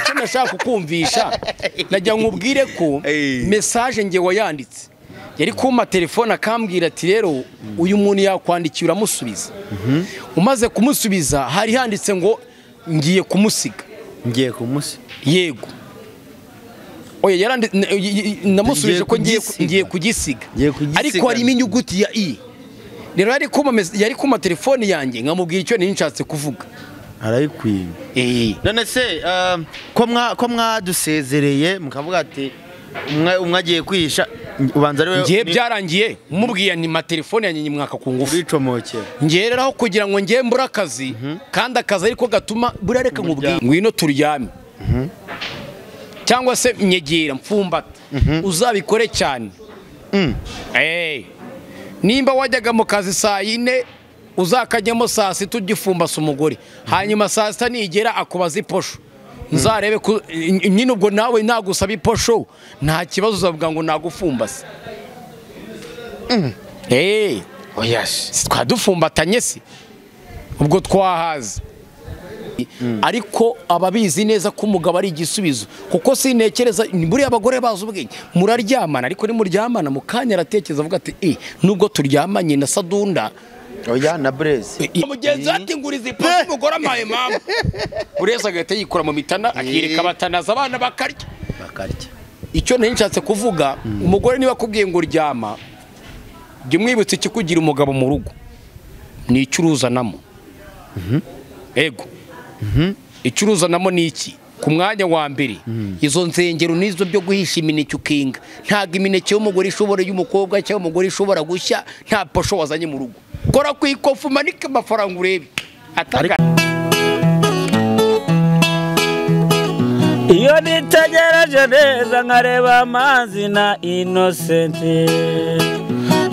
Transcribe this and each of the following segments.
icyo nashaka kukumvisha najya nkubwire ko message nge wayanditse yari kuma telefone akambwira ati rero uyu muntu yakwandikira amusubiza umaze kumusubiza hari handitse ngo ngiye kumusiga yego oya yarandi namusubije ko ngiye kugisiga ariko hari inyuguti ya i rero yari kuma telefone yanjye nkamubwira icyo ninshatse kuvuga arayikwiye none se ko mwadusezereye mukavuga ati umwe agiye kwihisha ubanza ari we ngiye byarangiye mubwiye ni telefone yanjye mwaka ku ngufu bicomokera ngiye rero kugira ngo ngiye mbura akazi kandi akazi ariko gatuma burareka nkubwiye ngwino turyame cyangwa se nyegera mfumbata uzabikore cyane nimba wajyaga mu kazi saa 4 uzakajyamo saa 6 ugifumbasa umugore hanyuma saa 6 nigera akubaza iposho nzarebe nyine ubwo nawe nagusaba iposho nta kibazo uzavuga ngo nagufumbase oyash twadufumbatanye si ubwo twahaza ariko ababizi neza ko umugabo ari igisubizo kuko sinekereza buri abagore bazo ubwenge muraryamana ariko ni muryamana mukanya aratekereza avuga ati nubwo turyamanye na Sadunda oya na Blaise umugenzi ati nguriza iposho umugore amaye mama Blaise agahita yikura mu mitana akireka batanaza abana bakarya icyo ntinshatse kuvuga umugore niba akubwiye ngo uryama jye mwibutse ikikugira umugabo mu rugo ni icuruzanamo ego icuruzanamo ni iki ku mwanya wa mbere izo nzengero nizo byo guhisha imineke ukinga ntago imineke y'umugore ishobora y'umukobwa cyangwa umugore ishobora gushya nta posho wazanye mu rugo kora ku ikofu manike amafaranga urebe iyo nitegereje neza nkareba amazi na Innocent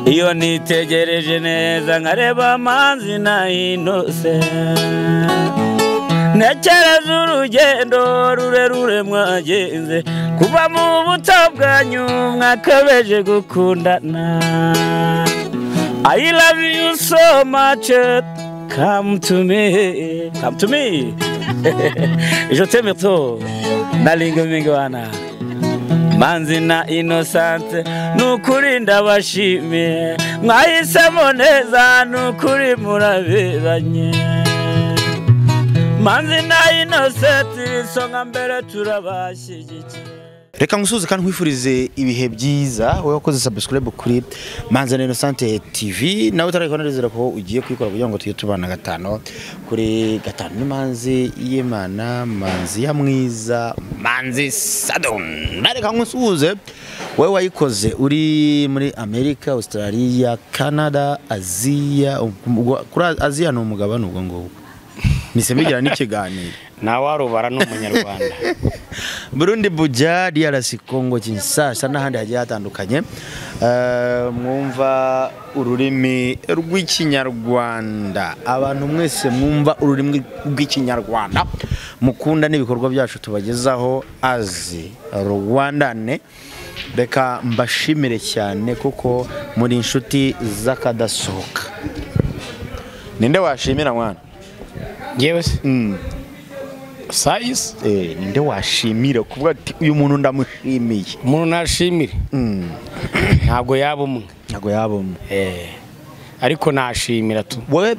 iyo nitegereje neza nkareba amazi na Innocent nekereza urugendo rurerure mwagenze kuva mu buto bwanyu mwakabeje gukundana I love you so much come to me je t'aime trop nalingo mingi wana Manzi na Innocent nukuri ndabashimiye mwahisemo neza nukuri muraberanye Manzi na Innocent songa mbere turabashyigikiye reka ngusuze kandi nkwifurize ibihe byiza wowe wakoze subscribe kuri Manzi na Innocent TV nawe utarakonerezera ko ugiye kwikora kugira ngo tuye tubana gatano kuri gatano ni Manzi y'Imana Manzi ya mwiza Manzi Sadon reka ngusuze wowe wayikoze uri muri America Australia Canada Asia kuri Asia no umugabane ubwo ngo Misemigira n'ikiganiro nawe arubara n'umunyarwanda Burundi Buja DRC Congo Kinshasa n'ahandi hagiye hatandukanye mwumva ururimi rw'ikinyarwanda abantu mwese mwumva ururimi rw'ikinyarwanda mukunda n'ibikorwa byacu tubagezaho azi Rwandane reka mbashimire cyane kuko muri inshuti zakadasohoka ninde washimira mwana yewe Sayis ninde washimira kuvuga ati uyu muntu ndamushimiye umuntu nashimire ntago yabumwe ariko nashimira tu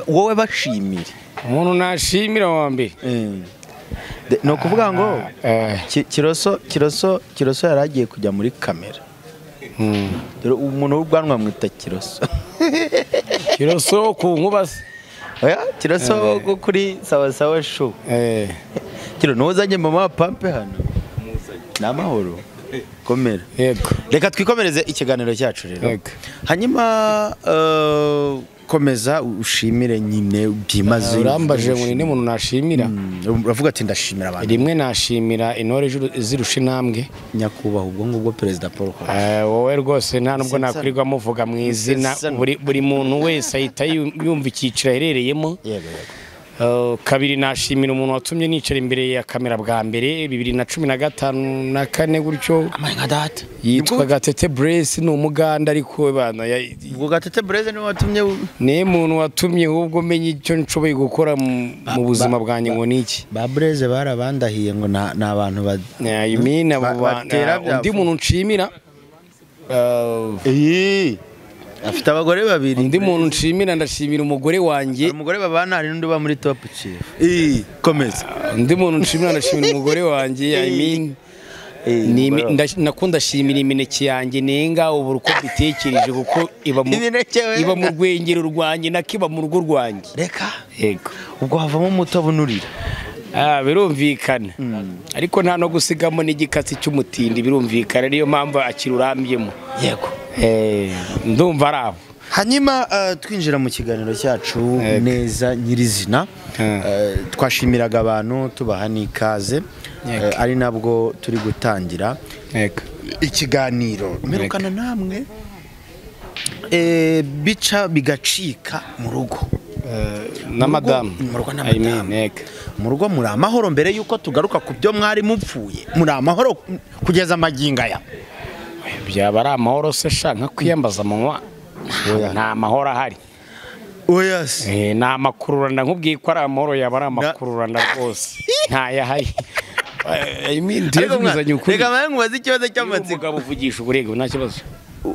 wowe bashimire umuntu nashimira wa mbere no kuvuga ngo Kiroso yaragiye kujya muri kamera rero umuntu w'ubwanwa mwita Kiroso ku nkubase oya Kiroso kuri sawa show kiro nozanye mama pampe hano namahoro komera yego reka twikomereze ikiganiro cyacu rero hanyuma komeza ushimire nyine byimaze urambaje ngo ni muntu nashimira uravuga ati ndashimira abantu rimwe nashimira intore zirusha intambwe nyakubaho ubwo ngubwo Perezida Paul wowe rwose nta nubwo nakwirirwa muvuga mu izina buri muntu wese ahita yumva icyiciro aherereyemo kabiri nashimira umuntu watumye nicara imbere ya kamera bwa mbere 2015 na 4 gutyo Amanga data. yitwa Gatete Brace ni umuganda ariko bana Ubwo Gatete Brace ni watumye ne muntu watumye ubwo menye icyo nshoboye gukora mu buzima bwanjye ngo niki. ba Brace barabandahiye ngo na abantu I mean undi muntu nshimira afite abagore babiri. Undi muntu nshimira ndashimira umugore wanjye. Umugore babana hari n'undi ba muri Top Chief. Komeza. Undi muntu nshimira ndashimira umugore wanjye I mean nakunda shimira imineke yanjye nenga ubu uko bitekereje kuko iba mu rwengero rwanjye nakiba mu rugo rwanjye. Reka. Yego. Ubwo havamo umutobe unurira. Birumvikana. Ariko nta no gusigamo n'igikatsi cy'umutindi birumvikana niyo mpamvu akirurambyemo. Yego. Ndumva arabo. Hanyuma twinjira mu kiganiro cyacu neza nyirizina. Twashimiraga abantu tubaha n'ikaze. Ari nabwo turi gutangira ikiganiro. Merukana namwe bica bigacika mu rugo. Na madame. Mu rugo muri amahoro mbere yuko tugaruka ku byo mwari mupfuye. Muri amahoro kugeza maginga ya. Byaba ari amahoro se shanka kwiyambaza munwa. Nta mahoro ahari. Oyas. Nta makururanda nkubwiye ko ari amahoro yaba ari amakururanda rwose. Nta yahari. I mean ndezuzanye ukuri. Reka mwangubaza ikibazo cy'amatsiko. Umugabo uvugisha uburego nta kibazo.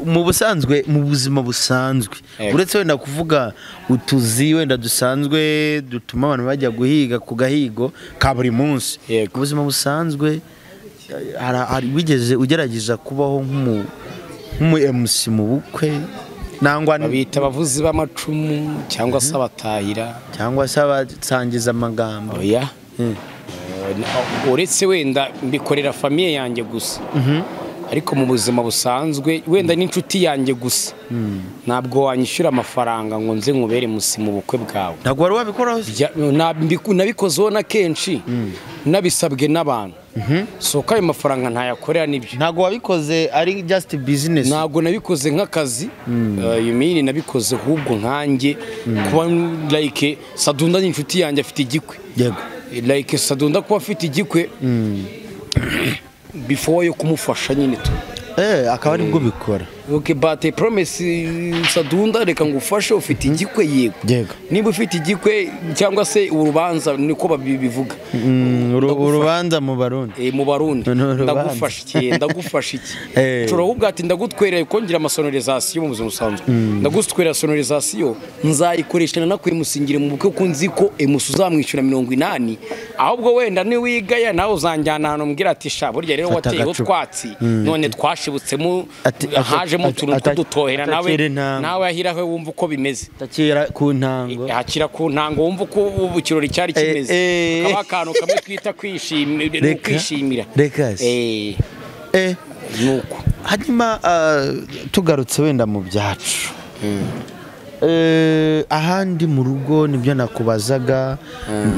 Mu busanzwe mu buzima busanzwe uretse wenda kuvuga utuzi wenda dusanzwe dutuma abantu bajya guhiga ku gahigo ka buri munsi. Mu buzima busanzwe wigeze ugerageza kubaho nk'umu MC mu bukwe nangwa bita abavuzi b'amacumu cyangwa se abatahira cyangwa se abasangiza amagambo. Oya. Uretse wenda mbikorera famille yanjye gusa. Ariko mu buzima busanzwe wenda n'inshuti yanjye gusa ntabwo wanyishyura amafaranga ngo nze nkubere musi mu bukwe bwawe. Ntabwo wari wabikoraho? Nabikozeho na kenshi nabisabwe n'abantu. So ko ayo mafaranga ntayakorera nibyo. Ntabwo wabikoze ari just business? Ntabwo nabikoze nk'akazi. Yumini nabikoze ahubwo nkanjye kuba like Sadunda n'inshuti yanjye afite igikwe. Yego. Like Sadunda kuba afite igikwe before yo kumufasha nyine tu akaba ari bwo bikora. Okay, but I promise Sadunda reka ngufashe ufite igikwe yego. Niba ufite igikwe cyangwa se urubanza niko babivuga. Urubanza mu Barundi. Mu Barundi ndagufasha iki. Turahubwo ati ndagutwerera kongera amasonorization mu buzima busanzwe. Ndagutwerera sonorization nzayikoresha nakuye musingire mu bukwe kunzi ko emusu uzamwishyura 80 ahubwo wenda ni wigaya nawe uzanjyana hano mbwira ati sha burya rero wateye utwatsi none twashibutsemo haje mutuntu kudutohera nawe yahiraho wumva uko bimeze. Takira ku ntango. Hakira ku ntango wumva uko ubukirori cyari kimeze. Kaba kantu kamwe twita kwishimira. Nuko. Hanyuma tugarutse wenda mu byacu. Ahandi mu rugo nibyo nakubazaga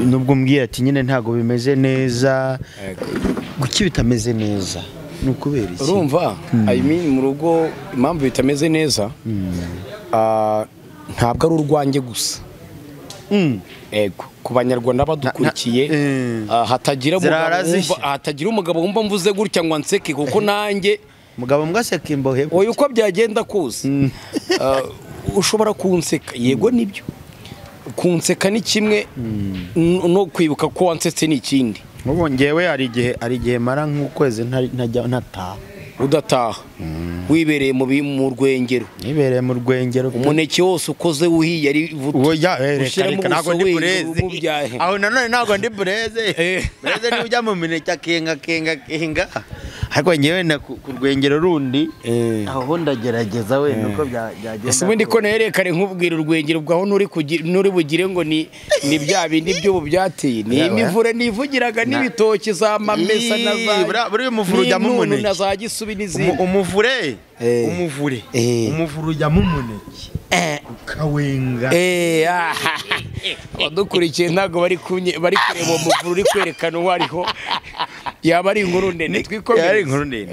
nubwo mbwira ati nyine ntago bimeze neza. Kuki bitameze neza? Nukubera iki? Urumva I mean mu rugo impamvu bitameze neza ntabwo ari urwanjye gusa. Ego ku banyarwanda badukurikiye hatagira umugabo wumva mvuze gutya ngo anseke kuko nanjye mugabo mbwaseka imbohe. Oya uko byagenda kuza ushobora kunseka yego nibyo kunseka ni kimwe no kwibuka ko wansetse ni ikindi. Ubu ngewe ari igihe mara nk'ukwezi ntataha. Udataha wibereye mu rwengero. Nibereye mu rwengero. Umuneke wose ukoze wuhiye ari reka ntago ndi bureze. Aho nanone ntago ndi bureze. Bureze ni ujya mu mineke kenga. Ariko ngewe na ku rwengero rundi aho ndagerageza we nuko byagenda. Ese ubundi ko nerekare nkubwira urwengero bwaho nuri bugire ngo ni bya bindi byo byateye ni imivure nivugiraga n'ibitoki za mamesa na za buri umuvure ujya mu muneke na za gisubi n'izindi. Umuvure ujya mu muneke ukawenga. Wadukurikiye ntago bari kureba umuvure uri kwerekana uwo ariho yaba ari inkuru ndende twikomeye.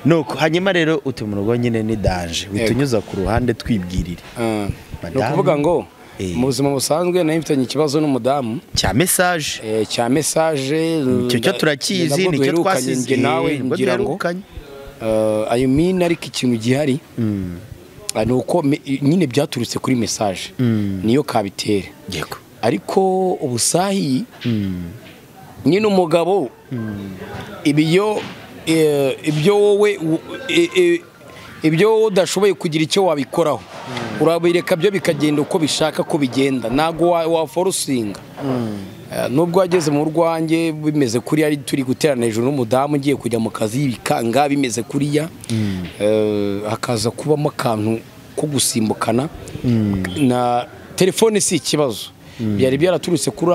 Nuko hanyuma rero uti mu rugo nyine ni danger bitunyuza ku ruhande twibwirire. No kuvuga ngo mu buzima busanzwe nari mfitanye ikibazo n'umudamu cya message cya message cyo turakizi nicyo twasize nawe ngira ngo I mean ariko ikintu gihari ni uko nyine byaturutse kuri message niyo kabitera yego ariko ubusahi nyine umugabo ibyo wowe ibyo udashoboye kugira icyo wabikoraho urabireka byo bikagenda uko bishaka ko bigenda ntago waforusinga nubwo wageze mu rwanjye bimeze kuri ari turi guterana hejuru n'umudamu ngiye kujya mu kazi bikanga bimeze kuriya hakaza kubamo akantu ko gusimbukana na telefone si ikibazo byari byaraturutse kuri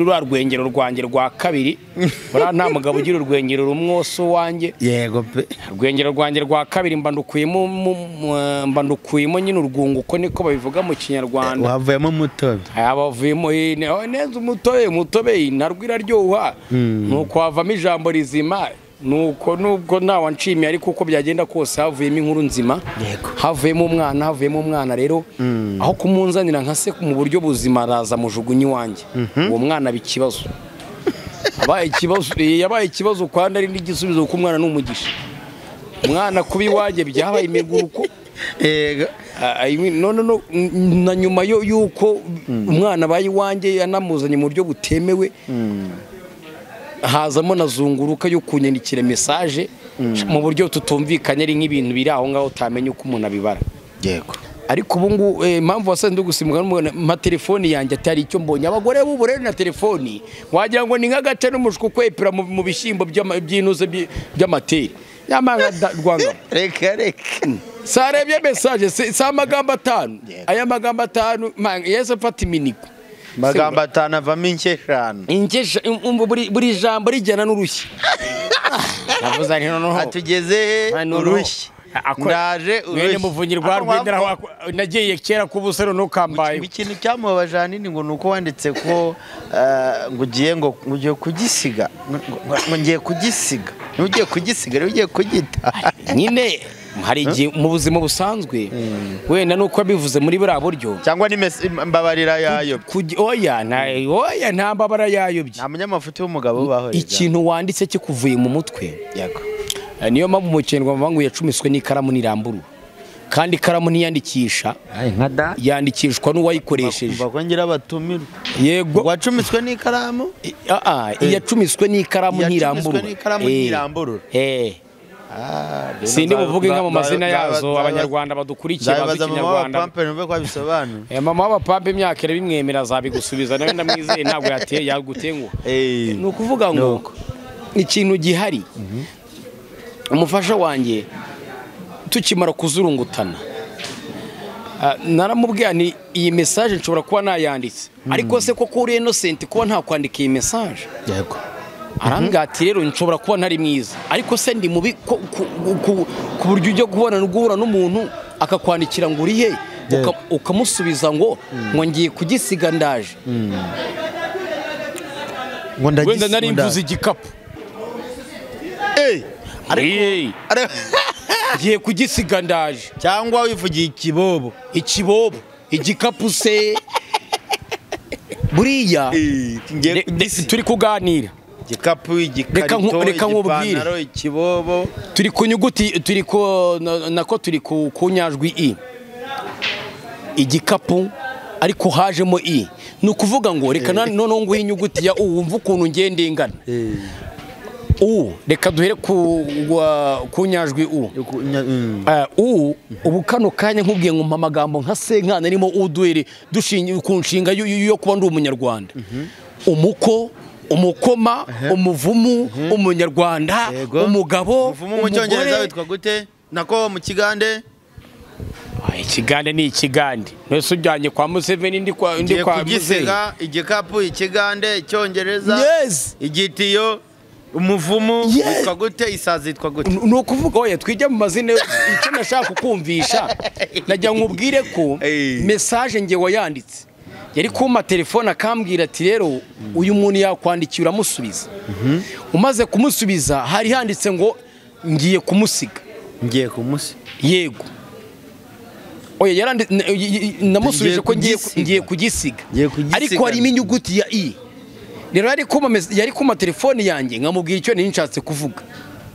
rwa rwengero rwanjye rwa kabiri buriya nta mugabo ugira urwengero rumwoso wanjye yego pe urwengero rwanjye rwa kabiri mbandukuyemo nyine urwunguko niko babivuga mu kinyarwanda wavuyemo umutobe abavuyemo neza umutobe narwo iraryoha nuko havamo ijambo rizima nuko nubwo ntawe nshimiye ariko uko byagenda kose havuyemo inkuru nzima havuyemo umwana rero aho kumunzanira nka se mu buryo buzima araza mujugunyi wanjye uwo mwana bikibazo yabaye ikibazo kwanda ari n'igisubizo kuko umwana n'umugisha umwana kubi waje byabaye imiguruko no na nyuma yuko umwana bayi wanjye yanamuzanye mu buryo butemewe hazamo nazunguruka yo kunyandikira message mu buryo tutumvikanye ari nk'ibintu biri aho ngaho utamenye uko umuntu abibara yego ariko ubu ngubu impamvu wasanze gusimuka n'ama telefoni yanjye atari icyo mbonye abagore b'ubu rero na telefoni wagira ngo ni nk'agace n'umushwi kwepera mu bishyimbo by'inuze by'amateri yamanga rwanga reka sarebye message si amagambo 5 aya magambo 5 yese mfata iminiko magambo 5 avamo inkeshano buri jambo rijyana n'urushyi navuze nti noneho atugeze urushyi ndaje urushyi muvungirwa rwendera nagiye kera ku busero no kambaye ikintu cyamubabaje hanini ngo nuko wanditse ko ngo ugiye kugisiga ngo ngiye kugisiga ugiye kugisiga ugiye kugita nyine hari igihe mu buzima busanzwe wenda nuko bivuze muri buriya buryo cyangwa ni mbabarira yayo oya nta mbabara yayobye nta munyamafuti w'umugabo baho ikintu wanditse kikuvuye mu mutwe yego niyo mpamvu mu cyendwa bavuga yacumiswe n'ikaramu n'iramburu kandi ikaramu ntiyandikisha yandikishwa n'uwayikoresheje bakongera batumira yego wacumiswe n'ikaramu yacumiswe n'ikaramu n'iramburu sindi buvuge nka mu mazina yazo abanyarwanda badukurikiye bazi ikinyarwanda mama w'abapampe imyaka ere bimwemera azabigusubiza nawe ndamwizeye ntabwo yagutenguha ni ukuvuga ngo ikintu gihari umufasha wanjye tukimara kuzurungutana naramubwiye ni iyi message nshobora kuba nayanditse ariko se koko uri innocent kuba nta kwandika iyi message yego arambwira ati rero nshobora kuba ntari mwiza ariko se ndi mubi ku buryo ujya guhura n'umuntu akakwandikira ngo uri he ukamusubiza ngo ngiye kugisiga ndaje wenda nari mvuze igikapu ngiye kugisiga ndaje cyangwa wivugiye ikibobo igikapu se buriya turi kuganira igikapu igikarito igipantaro ikibobo turi ku nyuguti turi ku nyajwi i igikapu ariko hajemo i ni ukuvuga ngo reka noneho nguhe inyuguti ya u wumva ukuntu ngende ingana reka duhere ku nyajwi ubu kano kanya nkubwiye ngo amagambo nka senkana arimo uduhere dushingiye ku nshinga yo kuba ndi umunyarwanda umuko umukoma umuvumu umunyarwanda umugabo umuvumu mu cyongereza witwa gute nako mu kigande ikigande ni ikigande nese ujyanye kwa Museveni ndi kwa kugisiga igikapu ikigande icyongereza igitiyo umuvumu witwa gute isazi yitwa gute ni ukuvuga oya twijya mu mazina icyo nashaka kukumvisha najya nkubwire ko message nge wayanditse yari kuma telefone akambwira ati rero uyu muntu yakwandikiye uramusubiza umaze kumusubiza hari handitse ngo ngiye kumusiga yego oya namusubije ko ngiye kugisiga ariko harimo inyuguti ya i rero yari kuma telefone yanjye nkamubwira icyo nishatse kuvuga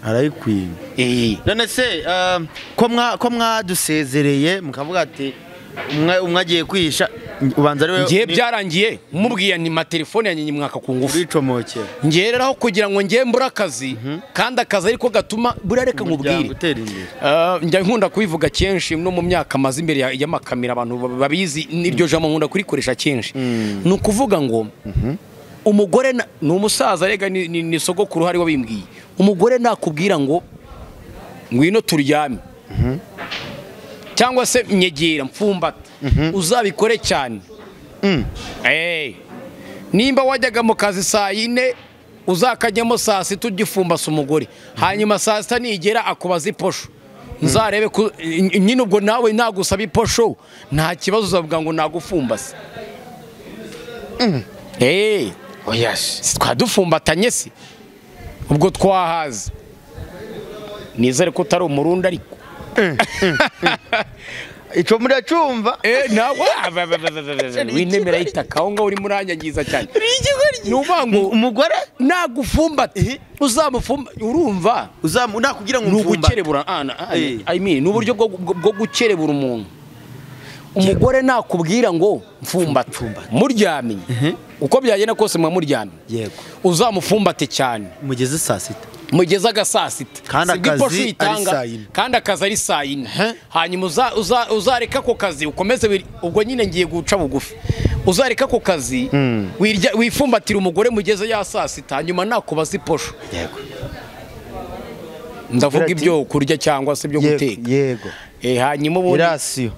arayikwiye none se ko mwadusezereye mukavuga ati umwe agiye kwihisha ubanza ari we ngiye byarangiye mubwiye ni matelefone yanjye nyimwaka ku ngufu bicomokera ngiye rero aho kugira ngo ngiye mbura akazi kandi akazi ariko gatuma burareka nkubwire njya nkunda kubivuga kenshi no mu myaka maze imbere y'amakamera abantu babizi niryo jambo nkunda kurikoresha kenshi ni ukuvuga ngo umugore ni umusaza rega ni sogokuru hari wabimbwiye umugore nakubwira ngo ngwino turyame cyangwa se nyegera mfumbata uzabikore cyane nimba wajyaga mu kazi saa 4 uzakajyamo saa 6 ugifumbasa umugore hanyuma saa 6 nigera akubaza iposho nzarebe nyine ubwo nawe nagusaba iposho nta kibazo uzavuga ngo nagufumbase oya twadufumbatanye se ubwo twahaze nizere ko utari umurundi ariko icyo muracumva nawe winemera itaka aho ngaho uri muranyagiza cyane nubango umugore nagufumbate uzamufumba urumva nakugira ngo nugukerebura I mean nuburyo bwo gukerebura umuntu umugore nakubwira ngo mfumbate muryamye uko byagenda kose mwa muryamye yego uzamufumbate cyane mugeze saa 6 mugeza agasasita kandi akazi ari saa 4 hanyuma uzareka ko kazi ukomeze ubwo nyine ngiye guca bugufi uzareka ko kazi wifumbatira umugore mugeze ya saa 6 hanyuma nakubaza iposho yego ndavuga ibyo kurya cyangwa se byo guteka yego hanyuma ubundi irasiyo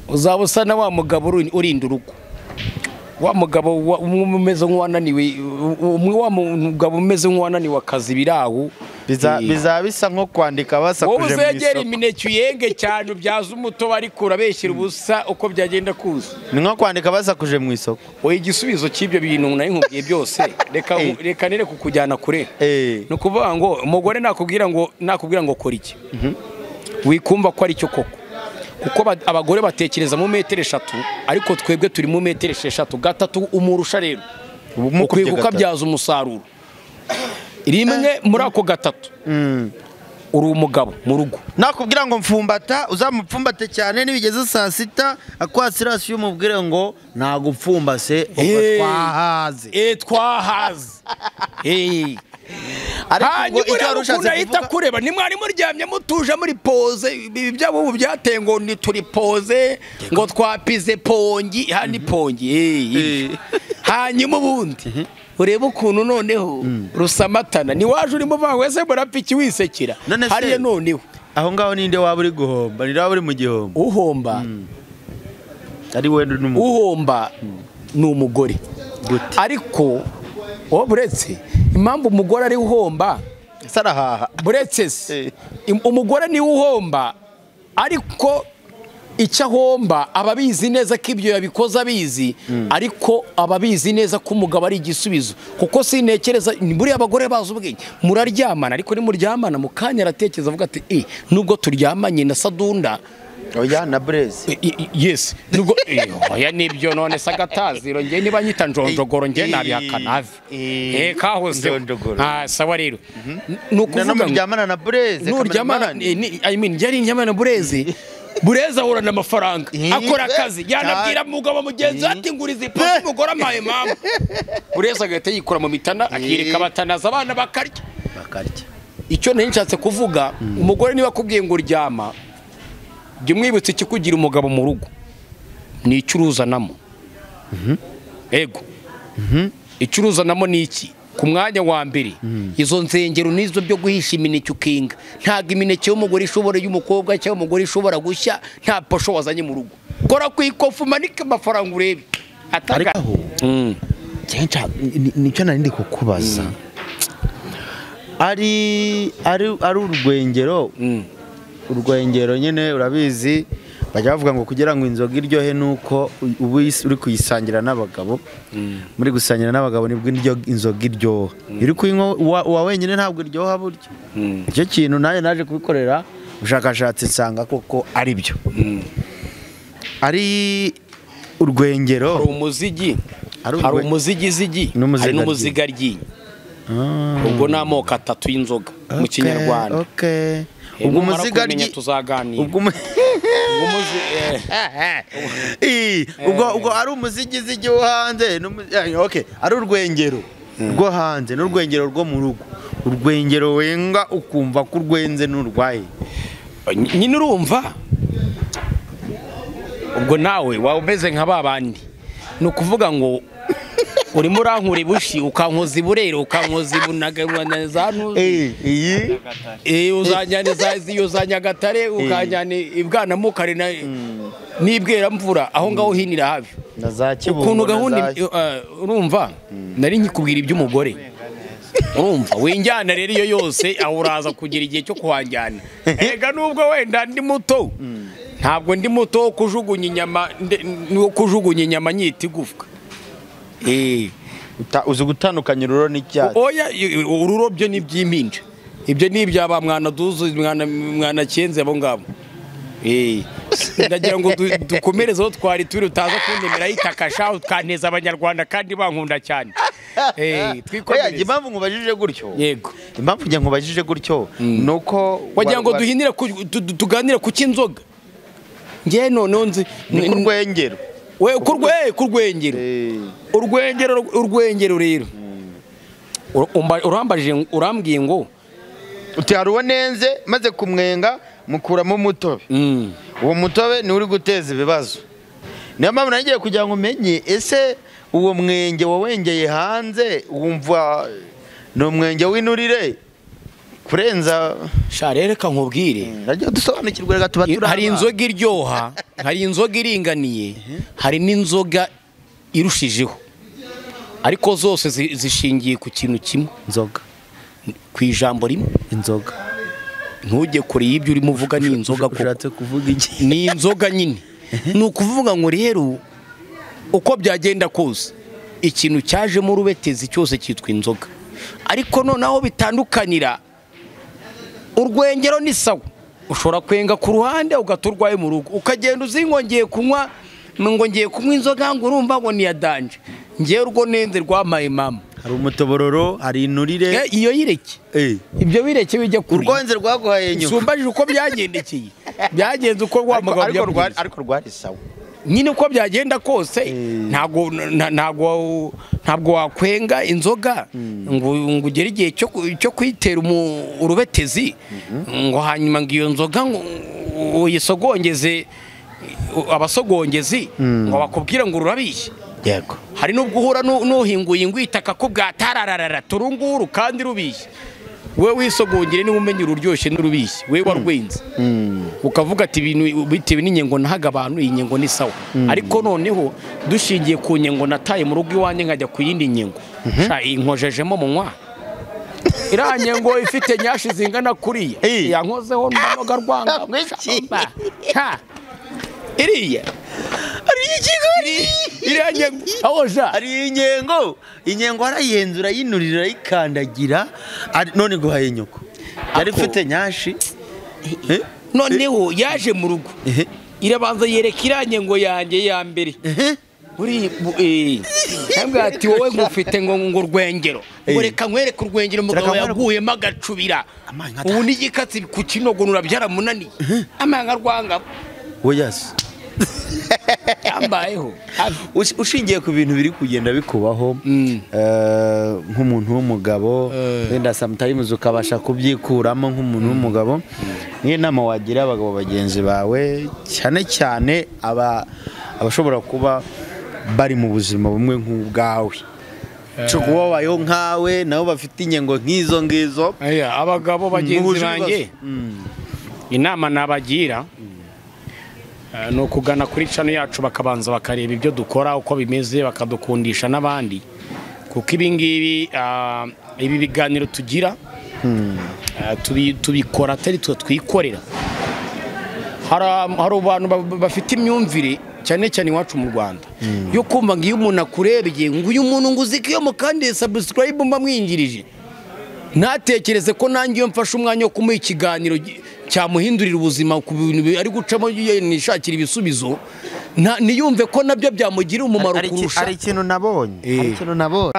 uzabusa na wa mugabo urinda urugo wa mugabo umeze nk'uwananiwe wa mugabo umeze nk'uwananiwe akazi biraho bizabisa nko kwandika basakuje mu isoko wowe uzegera imineke uyenge cyane ubyaza umutobe ariko urabeshyira ubusa uko byagenda kuza ni nko kwandika basakuje mu isoko oya igisubizo cy'ibyo bintu nari nkubwiye byose reka nere kukujyana kure no kuvuga ngo umugore nakubwira ngo kora iki wikumva ko ari cyo koko kuko abagore batekereza mu metero 3 ariko twebwe turi mu metero 3 gatatu umurusha rero ukwiye kukabyaza umusaruro rimwe muri ako gatatu uri umugabo mu rugo nakubwira ngo mfumbata uzamupfumbate cyane nibigeze saa 6 akwasirasiyo umubwire ngo nagupfumbase twahaze twahaze ariko icyo arushatse kuvuga kureba nimwari muryamye mutuje muri pose ibyabo ubu byatengo ni turi pose ngo twapize pongi hani pongi hanyuma ubundi ureba ukuntu noneho rusamatana ni waje urimo bangwese murapiki wisekira hariye noneho aho ngaho ninde waba uri guhomba ni waba uri mu gihombo uhomba ari wenda uhomba ni umugore ariko buretse impamvu umugore ari uhomba sarahaha buretse se umugore ni uhomba ariko icyo ahomba ababizi neza ko ibyo yabikoze abizi ariko ababizi neza ko umugabo ari igisubizo kuko sintekereza buriya abagore bazi ubwenge muraryamana ariko nimuryamana mu kanya aratekereza avuga ati nubwo turyamanye na Sadunda oya na Blaise yes nubwo oya nibyo none sagataziro ngiye niba nyita njonjogoro ngiye nabihakana kahose sawa rero nukuvuga nuryamana na Blaise nuryamana I mean yari nyamana na Blaise Bureza ahorana amafaranga akora akazi yanabwira mugabo mugenzi ati nguriza iposho umugore amaye mama Bureza agahita yikora mu mitana akireka batanaza abana bakarya icyo nshatse kuvuga umugore niba akubwiye ngo uryama jye mwibutse ikikugira umugabo mu rugo ni icuruzanamo ego icuruzanamo ni iki ku mwanya wa mbere izo nzengero nizo byo guhisha imineke ukinga ntago imineke y'umugore ishobora y'umukobwa cyangwa umugore ishobora gushya nta posho wazanye mu rugo kora ku ikofu manike amafaranga urebe atagaho nicyo nari ndi kukubaza ari urwengero nyine urabizi bajya bavuga ngo kugira ngo inzoga iryohe nuko ubu uri kuyisangira n'abagabo muri gusangira n'abagabo nibwo inzoga iryoha iri kuyinywa wa wenyine ntabwo iryoha buryo icyo kintu naje kubikorera ubushakashatsi nsanga koko ari byo ari urwengero hari umuzigi Hari hari umuzigizigi hari n'umuzigaryi ubwo ni amoko atatu y'inzoga mu kinyarwanda ubwo umuzigaryi tuzaganira ubwo ari umuzigizigi wo hanze ari urwengero rwo hanze n'urwengero rwo mu rugo urwengero wenga ukumva ko urwenze n'urwaye nyine urumva ubwo nawe waba umeze nka babandi ni ukuvuga ngo urimo urankura ibushi ukankoza iburero ukankoza ibunagana za za Nyagatare ukajyana ibwanamukare n'ibweramvura aho ngaho hinira habi ukuntu gahunda urumva nari nkikubwira iby'umugore urumva winjyana rero iyo yose aho uraza kugira igihe cyo kuhanjyana ega nubwo wenda ndi muto ntabwo ndi muto wo kujugunya inyama nyita igufwa uzi gutandukanya ururo n'icyatsi oya ururo byo ni iby'impinja ibyo ni ibyaba mwana duzu mwana cyenze abo ngabo ndagira ngo dukomerezeho twari turi utaza kundemera yitakasha ukanteza abanyarwanda kandi bankunda cyane twikomereze impamvu nkubajije gutyo yego impamvu njye nkubajije gutyo nuko wagira ngo duhinire tuganire ku cy'inzoga ngiye noneho nzi urwengero urwengero rero urambwiye ngo uti hari uwo nenze maze kumwenga mukuramo umutobe uwo mutobe ni uri guteza ibibazo niyo mpamvu nagiye kugira ngo umenye ese uwo mwenge wawengeye hanze wumva ni umwenge w'inurire kurenza sha reka nkubwire nagiye dusobanukirwe reka tuba turaba hari inzoga iryoha hari inzoga iringaniye hari n'inzoga irushijeho ariko zose zishingiye ku kintu kimwe inzoga ku ijambo rimwe inzoga ntujye kure y'ibyo urimo uvuga ni inzoga ushatse kuvuga iki ni inzoga nyine ni ukuvuga ngo rero uko byagenda kose ikintu cyajemo urubetezi cyose cyitwa inzoga ariko noneho bitandukanira urwengero ni sawa ushobora kwenga ku ruhande ugaturwaye mu rugo ukagenda uzingongeye kunywa ngo ngiye kunywa inzoga ngo urumva ngo ni ya danje ngiye urwo nenze rwamaye mama hari umutobororo hari inurire iyo yireke ibyo bireke bijya kuri urwenze rwaguhaye nyuma sumbajije uko byagendekeye byagenze uko rwamugabo ariko rwari sawa nyine uko byagenda kose ntabwo wakwenga inzoga ngo ugere igihe cyo kwitera urubetezi ngo hanyuma ngo iyo nzoga ngo uyisogongeze abasogongezi ngo bakubwire ngo urabishye yego hari n'ubwo uhura n'uhinguye ingwitaka ko bwatarararara turunguru kandi rubishye we wisogongere niba umenya ururyoshye n'urubishye we warwenze ukavuga ati ibintu bitewe n'inyengo nahaga abantu iyi nyengo ni sawa ariko noneho dushingiye ku nyengo nataye mu rugo iwanjye nkajya ku yindi nyengo inkojejemo munywa iriya nyengo ifite nyashi zingana kuriya yankozeho n'amanoga rwanga iriya iriya nyengo ahoja ari inyengo arayenzura yinurira ayikandagira none guhaye nyoko yari ifite nyashi noneho yaje mu rugo irabanza yereka iriya nyengo yanjye ya mbere ntabwo ati wowe ngufite ngo urwengero ngo reka nkwereke urwengero umugabo yaguyemo agacubira ubu n'igikatsi ku kinogonora byaramunaniye amanga rwanga oyasi yambayeho ushingiye ku bintu biri kugenda bikubaho nk'umuntu w'umugabo wenda sometimes ukabasha kubyikuramo nk'umuntu w'umugabo niyo nama wagira abagabo bagenzi bawe cyane cyane abashobora kuba bari mu buzima bumwe nk'ubwawe cyo kuba babayeho nkawe nabo bafite inyengo nk'izo ngizo abagabo bagenzi banjye inama nabagira ni ukugana kuri chano yacu bakabanza bakareba ibyo dukora uko bimeze bakadukundisha n'abandi kuko ibi biganiro tugira tubikora atari twe twikorera hari abantu bafite imyumvire cyane cyane iwacu mu Rwanda yo kumva ngo iyo umuntu akurebye ngo uyu muntu ngo uzike iyo mukandi subscribe mwamwinjirije ntatekereze ko nanjye iyo mfashe umwanya wo kumuha ikiganiro cyamuhindurira ubuzima ku bintu ari gucamo nishakira ibisubizo niyumve ko nabyo byamugirira umumaro kurusha. Hari ikintu nabonye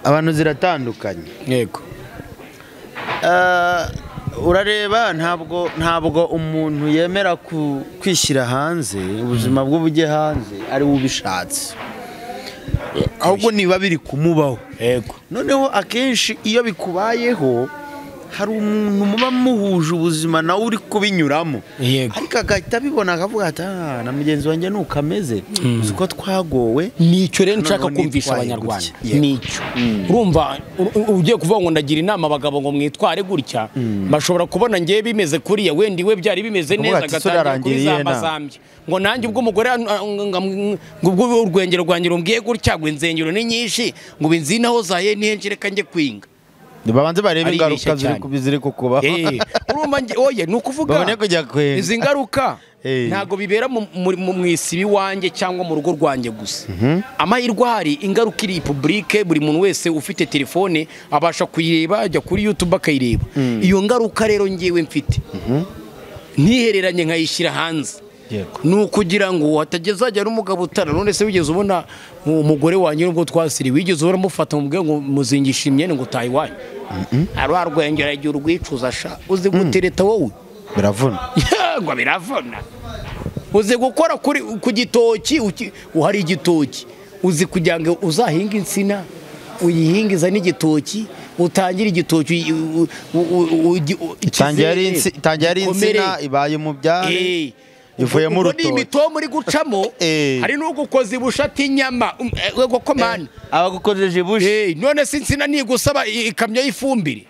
abantu ziratandukanye. Yego. Urareba ntabwo umuntu yemera kwishyira hanze ubuzima bw'ubujye hanze ari ubishatse, ahubwo niba biri kumubaho. Yego. Noneho akenshi iyo bikubayeho hari umuntu muba muhuje ubuzima nawe uri kubinyuramo, ariko agahita abibona akavuga ati na mugenzi wanjye nuko ameze, uzi ko twagowe. Nicyo rero nshaka kumvisha abanyarwanda. Nicyo urumva ugiye kuvuga ngo ndagira inama abagabo ngo mwitware gutya, bashobora kubona ngiye bimeze kuriya, wenda iwe byari bimeze neza gatangira kuri zambazambye, ngo nanjye ubwo umugore ubwo urwengero rwanjye rumbwiye gutya, ngo inzengero ni nyinshi, ngo binzinaho zaye nihenshi reka njye kwinga. Babanze barebe ingaruka ziri kukubaho. Urumva oye nukuvuga izi ngaruka ntago bibera mu isibi wanjye cyangwa mu rugo rwanjye gusa. Amahirwe hari ingaruka iri publique, buri muntu wese ufite telefone abasha kuyireba, ajya kuri YouTube akayireba. Iyo ngaruka rero ngiyewe mfite ntihereranye nkayishyira hanze. Nukugira ngo hatagezajya n'umugabo utara, none se wigeze ubona umugore wanjye nubwo twasiri wigeze uramufata mu bwe ngo muzingisha imyene ngo tayiwanyu arwarwengera igihe urwicuza sha uzi gutereta wowe biravuna ngo biravuna. Uzi gukora ku gitoki, uhari igitoki uzi kugira ngo uzahinga insina uyihingiza n'igitoki, utangira igitoki itangira insina ibaye mu byari ivuye mu rutoki. Ni imitomo uri gucamo, hari n'ugukoza ibushati inyama wego komana abagukojeje ibushe. None se insina nigusaba ikamyo y'ifumbire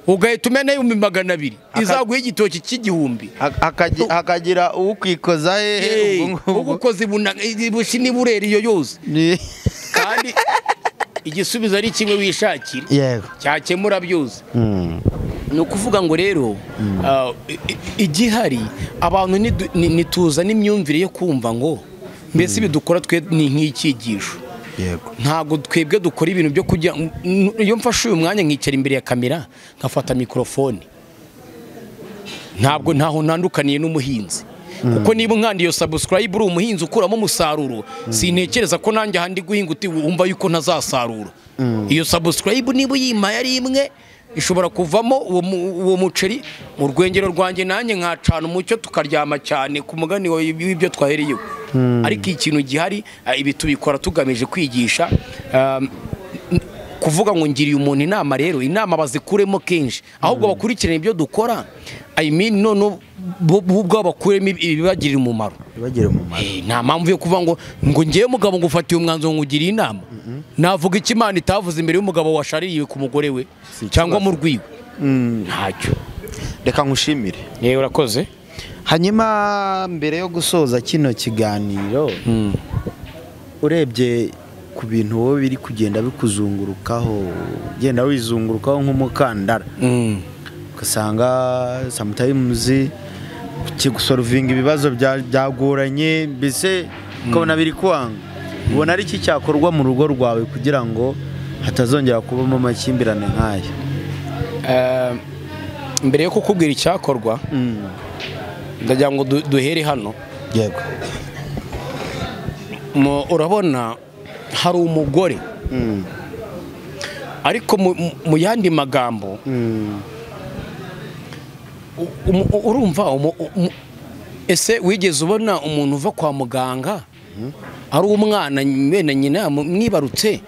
ugahita umena 200 izaguha igitoki cy'igihumbi, akagira ukwikoza ugukoza ibushi n'iburere iyo yose kandi igisubizo ari kimwe wishakira cyakemura byose. Ni ukuvuga ngo rero igihari abantu nituza n'imyumvire yo kumva ngo mbese bidukora twe ni nk'ikigisho. Ntago twebwe dukora ibintu byo kujya, iyo mfashe uyu mwanya nkicara imbere ya kamera nkafata mikrofone, ntaho ntandukaniye n'umuhinzi. Kuko niba nkandiyo subscribe uri umuhinzi ukuramo umusaruro, sintekereza ko nanjye handi guhinga uti wumva yuko ntazasarura. Iyo subscribe niba uyimaye ari imwe ishobora kuvamo uwo muceri mu rwengero rwanjye nanjye nkacana umucyo tukaryama cyane ku mugani w'ibyo twahereyeho. Ariko ikintu gihari ibi tubikora tugamije kwigisha, kuvuga ngo ngiriye umuntu inama, rero inama bazikuremo kenshi ahubwo bakurikirana ibyo dukora. None ubwo bakuremo ibibagirira umumaro. Nta mpamvu yo kuvuga ngo ngiye mugabo ngufatiye umwanzuro ngugiriye inama. Navuga iki Imana itavuze imbere y'umugabo washaririye ku mugore we cyangwa mu rwiwe? Ntacyo. Reka nkushimire. Urakoze. Hanyuma mbere yo gusoza kino kiganiro, urebye ku bintu wowe biri kugenda bikuzungurukaho, genda wizungurukaho nk'umukandara, ugasanga sometimes kigusolvinga ibibazo byagoranye, mbese ukabona biri kwanga, ubona ari iki cyakorwa mu rugo rwawe kugira ngo hatazongera kubamo amakimbirane nk'aya? Mbere yo kukubwira icyakorwa, ndagira ngo duhere hano. Yego. Urabona hari umugore, ariko mu yandi magambo urumva ese wigeze ubona umuntu uva kwa muganga ari umwana bene nyina mwibarutse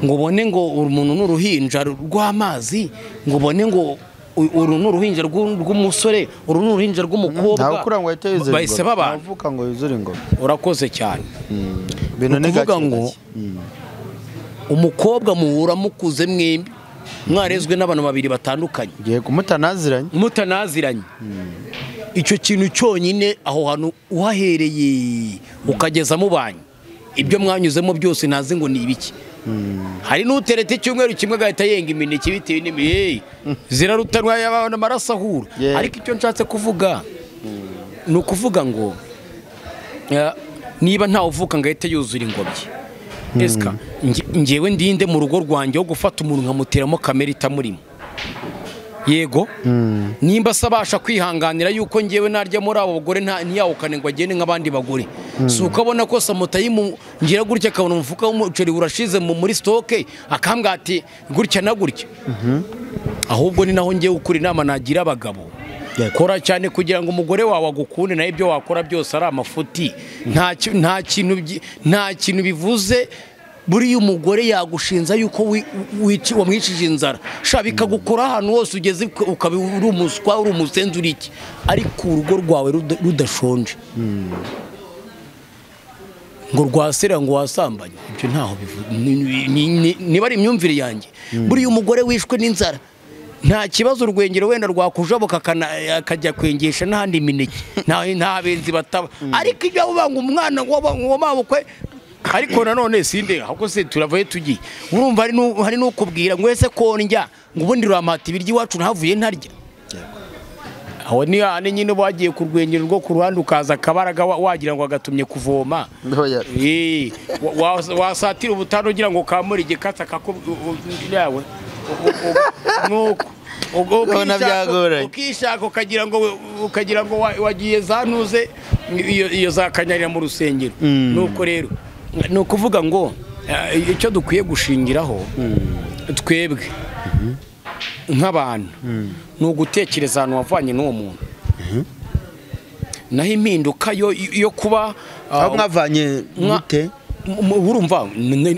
ngo ubone ngo umuntu n'uruhinja rw'amazi, ngo ubone ngo uru n'uruhinja rw'umusore, uru n'uruhinja rw'umukobwa, bahise babana bavuga ngo yuzure ingoma? Urakoze cyane. Kuvuga ngo umukobwa muhura mukuze mwembi, mwarezwe n'abantu babiri batandukanye, ngiye mutanaziranye. Icyo kintu cyonyine aho hantu uhahereye ukageza mubanye, ibyo mwanyuzemo byose ntazi ngo ni ibiki. Hari n'uterete icyumweru kimwe agahita yenga imineke bitewe n'imihe zirarutanwa y'abana amaraso ahura. Ariko icyo nshatse kuvuga ni ukuvuga ngo niba ntawe uvuka ngo ahite yuzura ingobyi, ngewe ndinde mu rugo rwanjye wo gufata umuntu nkamuteramo kamera itamurimo? yego nimba sabasha kwihanganira yuko ngewe narya muri abo bagore ntiyawukane ngo agende nk'abandi bagore si ukabona ko samutayimu ngira gutya akabona umufuka w'umuceri urashize muri stoke akambwira ati gutya na gutya ahubwo ni naho ngewe ukuri inama nagira abagabo kora cyane kugira ngo umugore wawe agukunde nayo ibyo wakora byose ari amafuti nta kintu bivuze buriya umugore yagushinza yuko wamwicije inzara sha bikagukora ahantu hose ugeze ukaba uri umuswa uri umusenzi uri iki ariko urugo rwawe rudashonje ngo rwasera ngo wasambanye ibyo ntaho bivuze niba ari imyumvire yanjye buriya umugore wishwe n'inzara nta kibazo urwengero wenda rwakujabuka akajya kwengesha n'ahandi imineke nta benzi bataba ariko ibyo banga umwana w'amabukwe ariko nanone sinde ahubwo se turavaye tugiye urumva hari n'ukubwira ngo ese ko ndya ngo ubundi ramata ibiryo iwacu ntavuye ntarya aho ni nyine bagiye ku rwengero rwo ku ruhande ukaza akabaraga wagira ngo agatumye kuvoma wasatira ubutano ugira ngo kamure igikatsi yawe nuko ukishaka ukagira ngo wagiye zanuze iyo zakanyarira mu rusengero nuko rero ni ukuvuga ngo icyo dukwiye gushingiraho twebwe nk'abantu ni ugutekereza ahantu wavanye n'uwo muntu naho impinduka yo kuba aho mwavanye mute urumva